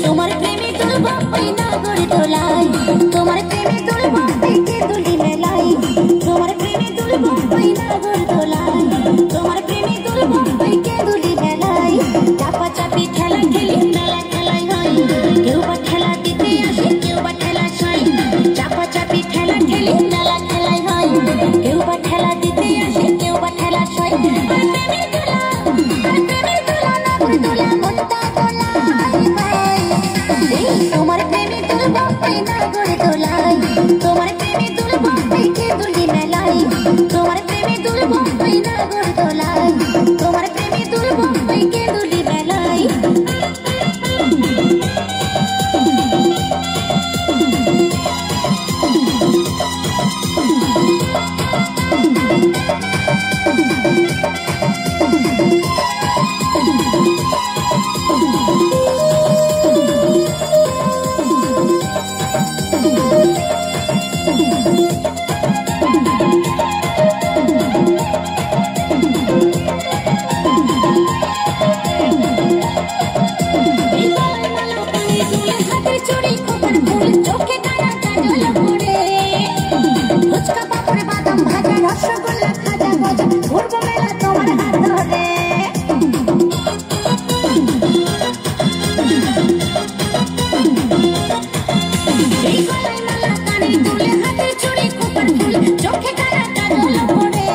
তোমার প্রেমে তুলবো ওই নাগর দোলাই, তোমার প্রেমে তুলবো পেটে দুলি মেলাই, তোমার প্রেমে তুলবো ওই নাগর দোলাই, তোমার প্রেমে তুলবো পেটে দুলি মেলাই। চাপা চাপি খেলা খেলি মেলা খেলাই হয়, কেউ বা খেলা দিতে আসে কেউ বা খেলা সয়। চাপা চাপি খেলা খেলি মেলা খেলাই হয়, কেউ বা খেলা দিতে আসে কেউ বা খেলা সয়। প্রেমের দোলা প্রেমের দোলা নাগর দোলা মনটা দোলা, তোমার প্রেমে তুলবো ওই নাগর দোলাই, তোমার প্রেমে তুলবো পেটে দুলি মেলাই, তোমার প্রেমে তুলবো ওই নাগর দোলাই, তোমার প্রেমে তুলবো পেটে দুলি মেলাই। রসগোল্লা খাজা গজা ঘুরবো মেলা তোমার হাত ধরে, এই গলায় মালা কানে দুলে হাতে চুড়ি খোপার ফুল চোখে কানা কাজল পড়ে।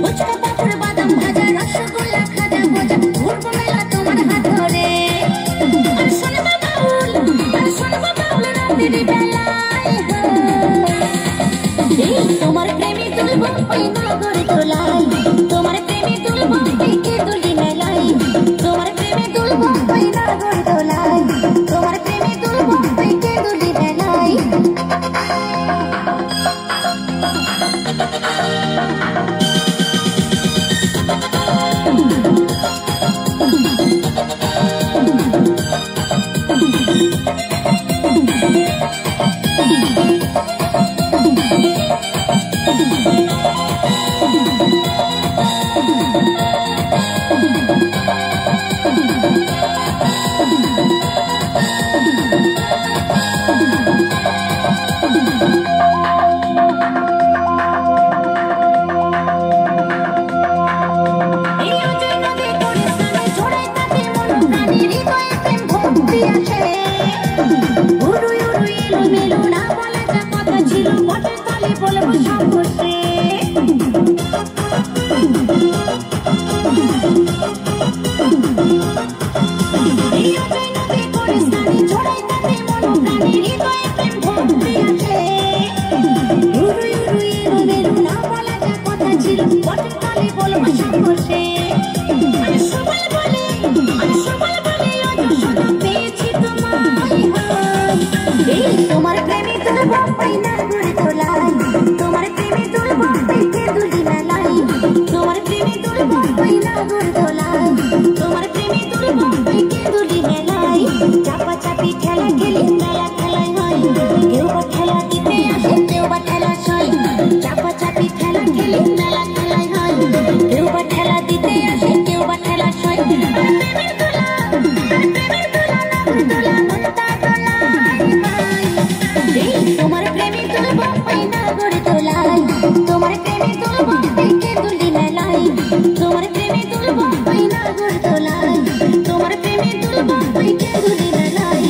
ফুচকা পাপড় বাদাম ভাজা রসগোল্লা খাজা গজা ঘুরবো মেলা তোমার হাত ধরে। আর শোনবো বাউল রাতের বেলায়, তোমার প্রেমে তুলবো ওই নাগর দোলাই, তোমার প্রেমে তুলবো পেটে দুলি মেলাই, তোমার প্রেমে তুলবো ওই নাগর দোলাই, তোমার প্রেমে তুলবো পেটে দুলি মেলাই। তোমার প্রেমে তুলবো ওই নাগর দোলাই, তোমার প্রেমে তুলবো পেটে দুলি মেলাই, তোমার প্রেমে তুলবো ওই নাগর দোলাই, তোমার প্রেমে তুলবো পেটে দুলি মেলাই। চাপা চাপি খেলা খেলি মেলা খেলাই হয়, কেউ বা খেলা দিতে আসে কেউ বা খেলা সয়। চাপা চাপি খেলা খেলি মেলা খেলাই হয়, কেউ বা খেলা দিতে আসে কেউ বা খেলা সয়। প্রেমের দোলা নাগর দোলা মনটা দোলা, তোমার প্রেমে তুলবো ওই নাগর দোলাই, তোমার প্রেমে তুলবো পেটে দুলি মেলাই, তোমার প্রেমে তুলবো ওই নাগর দোলাই, তোমার প্রেমে তুলবো পেটে দুলি মেলাই।